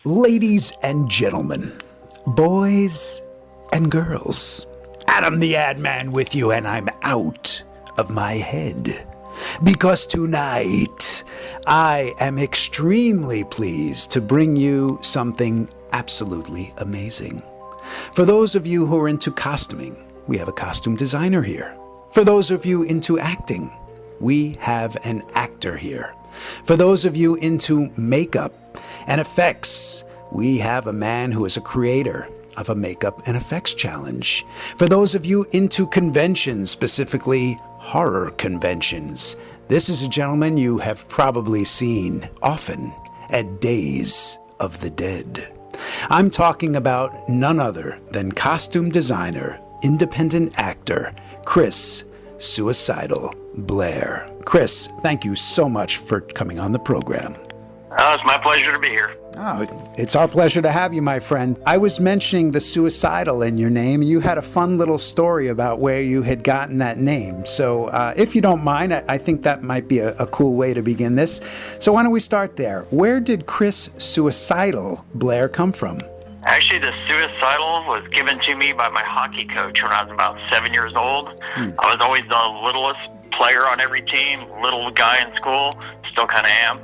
Ladies and gentlemen, boys and girls, Adam the Ad Man with you, and I'm out of my head. Because tonight, I am extremely pleased to bring you something absolutely amazing. For those of you who are into costuming, we have a costume designer here. For those of you into acting, we have an actor here. For those of you into makeup and effects, we have a man who is a creator of a makeup and effects challenge. For those of you into conventions, specifically horror conventions, this is a gentleman you have probably seen often at Days of the Dead. I'm talking about none other than costume designer, independent actor, Chris Suicidal Blair. Chris, thank you so much for coming on the program. It's my pleasure to be here. Oh, it's our pleasure to have you, my friend. I was mentioning the suicidal in your name, and you had a fun little story about where you had gotten that name. So if you don't mind, I think that might be a cool way to begin this. So why don't we start there? Where did Chris Suicidal Blair come from? Actually, the suicidal was given to me by my hockey coach when I was about 7 years old. I was always the littlest player on every team, little guy in school, still kind of am.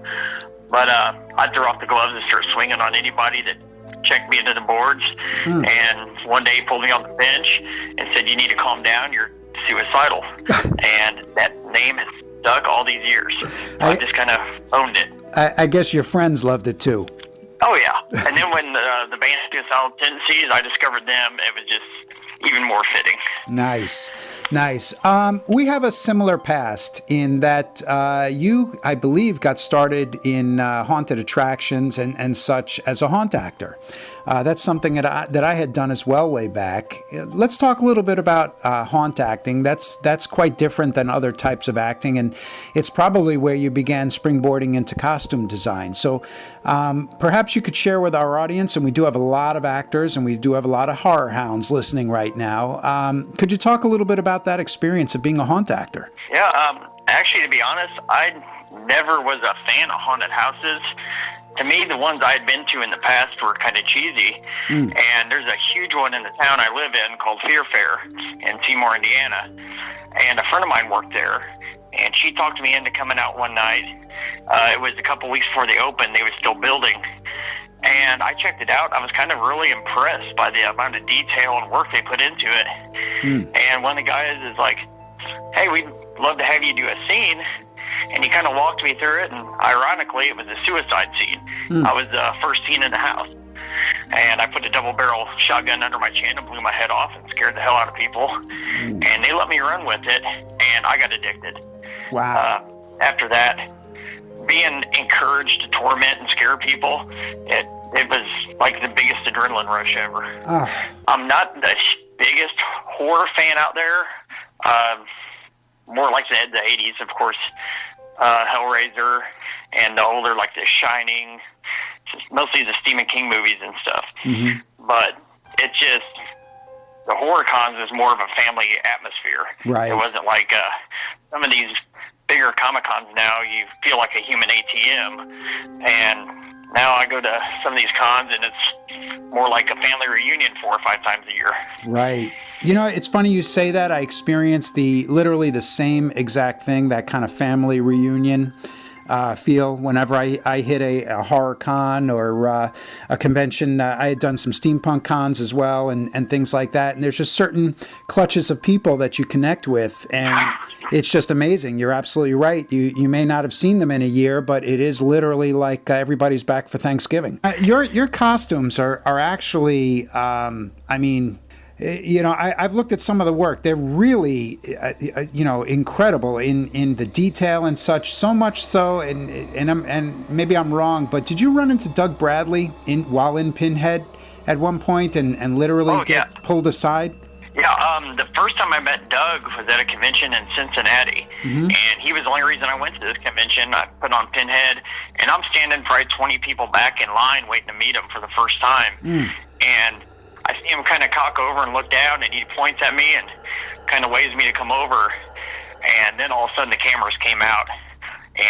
But I'd throw off the gloves and start swinging on anybody that checked me into the boards. And one day he pulled me on the bench and said, "You need to calm down, you're suicidal." And that name has stuck all these years. I just kind of owned it. I guess your friends loved it too. Oh, yeah. And then when the band Suicidal Tendencies, I discovered them, it was just even more fitting. Nice. We have a similar past in that you, I believe, got started in haunted attractions and such as a haunt actor. That's something that I had done as well way back. Let's talk a little bit about haunt acting. That's quite different than other types of acting, and it's probably where you began springboarding into costume design. So perhaps you could share with our audience, and we do have a lot of actors, and we do have a lot of horror hounds listening right now. Could you talk a little bit about that experience of being a haunt actor? Yeah, actually, to be honest, I never was a fan of haunted houses. To me, the ones I had been to in the past were kind of cheesy. And there's a huge one in the town I live in called Fear Fair in Seymour, Indiana. And a friend of mine worked there, and she talked me into coming out one night. It was a couple weeks before they opened. They were still building. And I checked it out. I was kind of really impressed by the amount of detail and work they put into it. And one of the guys is like, "Hey, we'd love to have you do a scene." And he kind of walked me through it, and ironically, it was a suicide scene. I was the first scene in the house. And I put a double-barrel shotgun under my chin and blew my head off and scared the hell out of people. And they let me run with it, and I got addicted. Wow. After that, being encouraged to torment and scare people, it was like the biggest adrenaline rush ever. I'm not the biggest horror fan out there. More like the 80s, of course. Hellraiser, and the older, like The Shining, mostly the Stephen King movies and stuff. But it's just, the horror cons is more of a family atmosphere. Right. It wasn't like some of these bigger Comic Cons now, you feel like a human ATM. And now I go to some of these cons, and it's more like a family reunion 4 or 5 times a year. Right. You know, it's funny you say that. I experienced literally the same exact thing, that kind of family reunion feel whenever I hit a horror con or a convention. I had done some steampunk cons as well and things like that. And there's just certain clutches of people that you connect with, and it's just amazing. You're absolutely right. You may not have seen them in a year, but it is literally like everybody's back for Thanksgiving. Your costumes are actually, you know, I've looked at some of the work. They're really, incredible in the detail and such. So much so, and maybe I'm wrong, but did you run into Doug Bradley while in Pinhead at one point and literally get pulled aside? Yeah, the first time I met Doug was at a convention in Cincinnati, and he was the only reason I went to this convention. I put on Pinhead, and I'm standing probably 20 people back in line waiting to meet him for the first time, and I see him kind of cock over and look down, and he points at me and kind of waves me to come over. And then all of a sudden the cameras came out,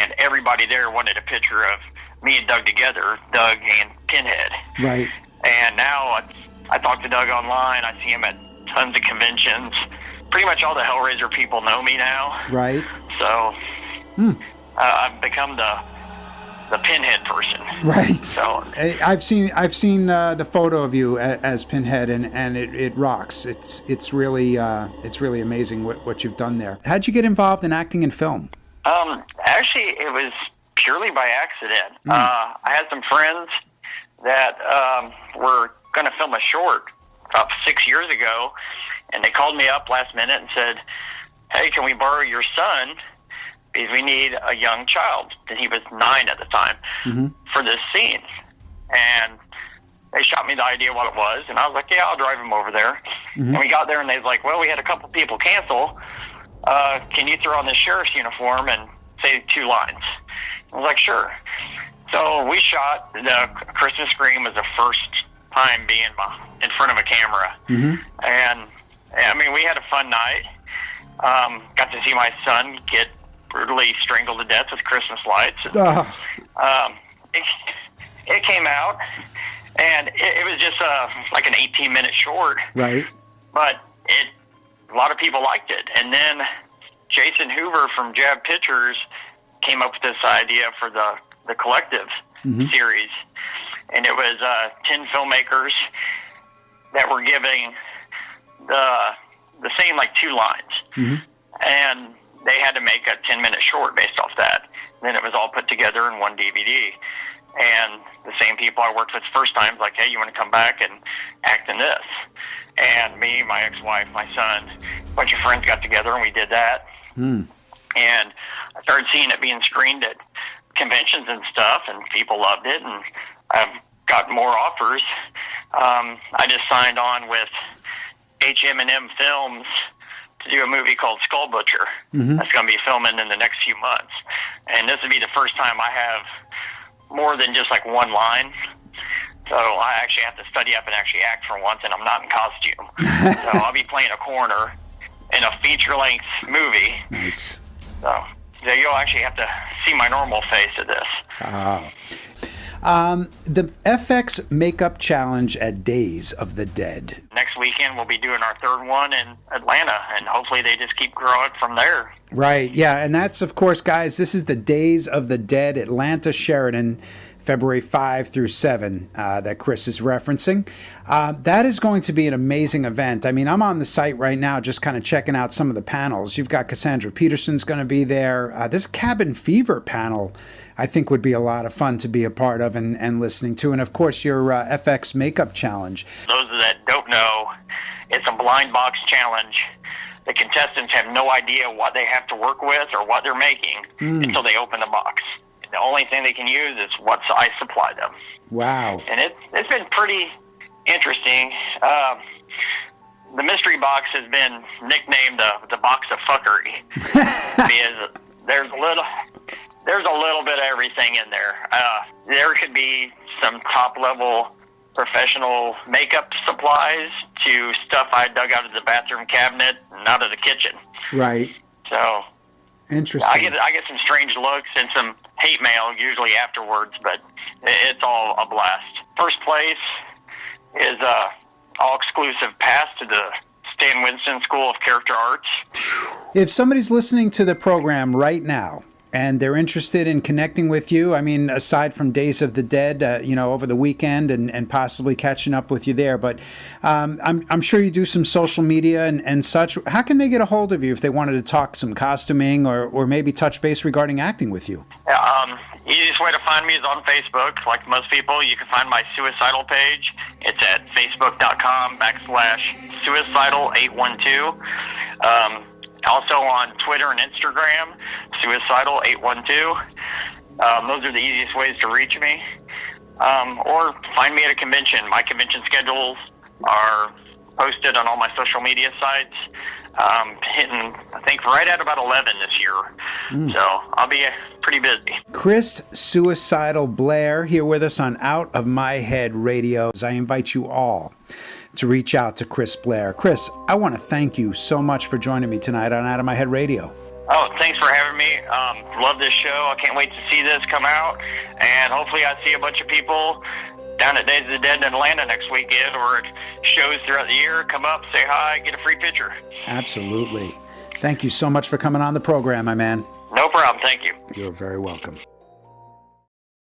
and everybody there wanted a picture of me and Doug together, Doug and Pinhead. Right. And now I talk to Doug online. I see him at tons of conventions. Pretty much all the Hellraiser people know me now. Right. So I've become the Pinhead person. Right. So I've seen the photo of you as Pinhead, and it rocks. It's really amazing what you've done there. How'd you get involved in acting in film? Actually, it was purely by accident. I had some friends that were going to film a short about 6 years ago, and they called me up last minute and said, "Hey, can we borrow your son? Because we need a young child." And he was 9 at the time for this scene. And they shot me the idea what it was, and I was like, "Yeah, I'll drive him over there." And we got there, and they was like, "Well, we had a couple people cancel. Can you throw on the sheriff's uniform and say 2 lines?" I was like, "Sure." So we shot. The Christmas Scream was the first time being in front of a camera. And, I mean, we had a fun night. Got to see my son get brutally strangled to death with Christmas lights. It came out, and it was just like an 18-minute short. Right. But a lot of people liked it. And then Jason Hoover from Jab Pictures came up with this idea for the Collective series. And it was 10 filmmakers that were giving the same, like, 2 lines. And they had to make a 10-minute short based off that. And then it was all put together in one DVD. And the same people I worked with first time, like, "Hey, you want to come back and act in this?" And me, my ex-wife, my son, a bunch of friends got together, and we did that. And I started seeing it being screened at conventions and stuff, and people loved it, and I've got more offers. I just signed on with HM&M Films to do a movie called Skull Butcher. That's going to be filming in the next few months. And this would be the first time I have more than just like 1 line. So I actually have to study up and actually act for once, and I'm not in costume. So I'll be playing a coroner in a feature-length movie. Nice. So you'll actually have to see my normal face of this. The FX Makeup Challenge at Days of the Dead. Next weekend, we'll be doing our 3rd one in Atlanta, and hopefully they just keep growing from there. Right, yeah, and that's, of course, guys, this is the Days of the Dead, Atlanta Sheridan, February 5 through 7, that Chris is referencing. That is going to be an amazing event. I mean, I'm on the site right now just kind of checking out some of the panels. You've got Cassandra Peterson's going to be there. This Cabin Fever panel, I think, would be a lot of fun to be a part of and listening to. And, of course, your FX Makeup Challenge. Those that don't know, it's a blind box challenge. The contestants have no idea what they have to work with or what they're making until they open the box. The only thing they can use is what I supply them. Wow. And it's been pretty interesting. The mystery box has been nicknamed the box of fuckery because there's a little bit of everything in there. There could be some top-level professional makeup supplies to stuff I dug out of the bathroom cabinet and out of the kitchen. Right. So interesting. I get some strange looks and some hate mail usually afterwards, but it's all a blast. First place is all-exclusive pass to the Stan Winston School of Character Arts. If somebody's listening to the program right now and they're interested in connecting with you, I mean, aside from Days of the Dead, over the weekend and possibly catching up with you there, but I'm sure you do some social media and such. How can they get a hold of you if they wanted to talk some costuming or maybe touch base regarding acting with you? Easiest way to find me is on Facebook. Like most people, you can find my suicidal page. It's at facebook.com/suicidal812. Also on Twitter and Instagram, suicidal812. Those are the easiest ways to reach me. Or find me at a convention. My convention schedules are posted on all my social media sites. Hitting, I think, right at about 11 this year. So I'll be pretty busy. Chris Suicidal Blair here with us on Out of My Head Radio. I invite you all to reach out to Chris Blair. Chris, I want to thank you so much for joining me tonight on Out of My Head Radio. Oh, thanks for having me. Love this show. I can't wait to see this come out. And hopefully I see a bunch of people down at Days of the Dead in Atlanta next weekend, or at shows throughout the year, come up, say hi, get a free picture. Absolutely. Thank you so much for coming on the program, my man. No problem. Thank you. You're very welcome.